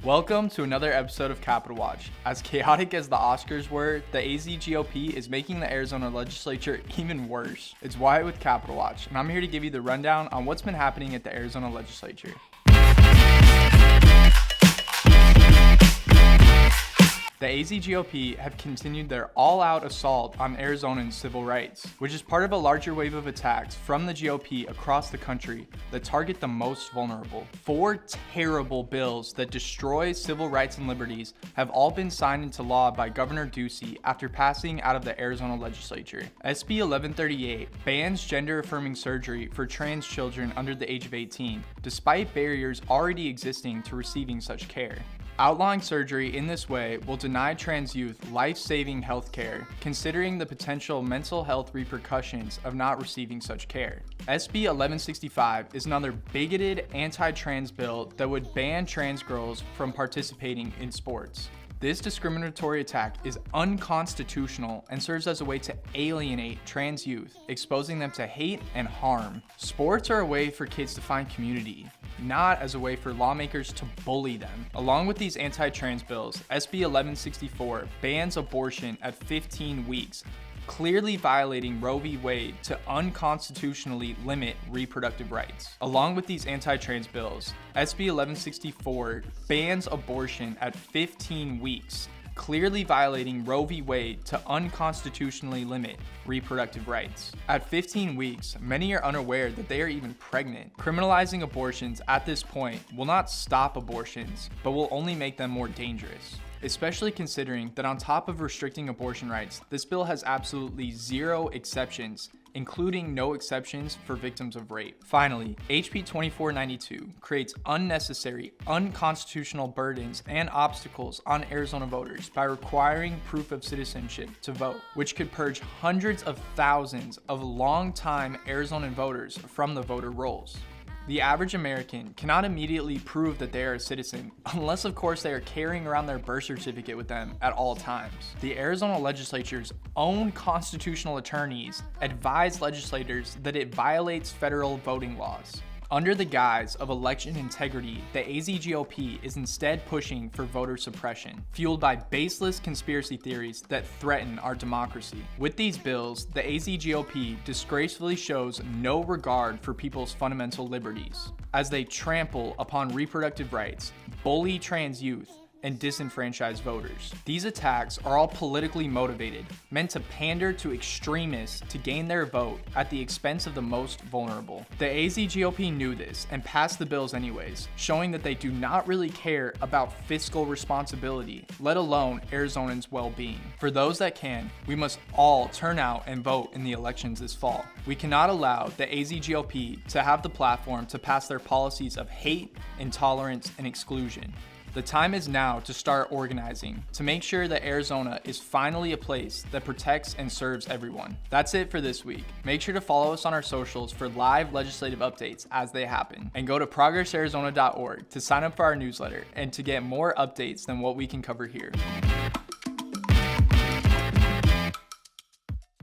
Welcome to another episode of Capitol Watch. As chaotic as the Oscars were, the AZ GOP is making the Arizona legislature even worse. It's Wyatt with Capitol Watch, and I'm here to give you the rundown on what's been happening at the Arizona legislature. The AZ GOP have continued their all-out assault on Arizonans' civil rights, which is part of a larger wave of attacks from the GOP across the country that target the most vulnerable. 4 terrible bills that destroy civil rights and liberties have all been signed into law by Governor Ducey after passing out of the Arizona legislature. SB 1138 bans gender-affirming surgery for trans children under the age of 18, despite barriers already existing to receiving such care. Outlawing surgery in this way will deny trans youth life-saving health care, considering the potential mental health repercussions of not receiving such care. SB 1165 is another bigoted anti-trans bill that would ban trans girls from participating in sports. This discriminatory attack is unconstitutional and serves as a way to alienate trans youth, exposing them to hate and harm. Sports are a way for kids to find community, not as a way for lawmakers to bully them. Along with these anti-trans bills, SB 1164 bans abortion at 15 weeks, clearly violating Roe v. Wade to unconstitutionally limit reproductive rights. Along with these anti-trans bills, SB 1164 bans abortion at 15 weeks, clearly violating Roe v. Wade to unconstitutionally limit reproductive rights. At 15 weeks, many are unaware that they are even pregnant. Criminalizing abortions at this point will not stop abortions, but will only make them more dangerous, especially considering that on top of restricting abortion rights, this bill has absolutely zero exceptions, including no exceptions for victims of rape. Finally, HB 2492 creates unnecessary, unconstitutional burdens and obstacles on Arizona voters by requiring proof of citizenship to vote, which could purge hundreds of thousands of longtime Arizonan voters from the voter rolls. The average American cannot immediately prove that they are a citizen, unless of course they are carrying around their birth certificate with them at all times. The Arizona legislature's own constitutional attorneys advise legislators that it violates federal voting laws. Under the guise of election integrity, the AZ GOP is instead pushing for voter suppression, fueled by baseless conspiracy theories that threaten our democracy. With these bills, the AZ GOP disgracefully shows no regard for people's fundamental liberties, as they trample upon reproductive rights, bully trans youth, and disenfranchised voters. These attacks are all politically motivated, meant to pander to extremists to gain their vote at the expense of the most vulnerable. The AZ GOP knew this and passed the bills anyways, showing that they do not really care about fiscal responsibility, let alone Arizonans' well-being. For those that can, we must all turn out and vote in the elections this fall. We cannot allow the AZ GOP to have the platform to pass their policies of hate, intolerance, and exclusion. The time is now to start organizing to make sure that Arizona is finally a place that protects and serves everyone. That's it for this week. Make sure to follow us on our socials for live legislative updates as they happen, and go to progressarizona.org to sign up for our newsletter and to get more updates than what we can cover here.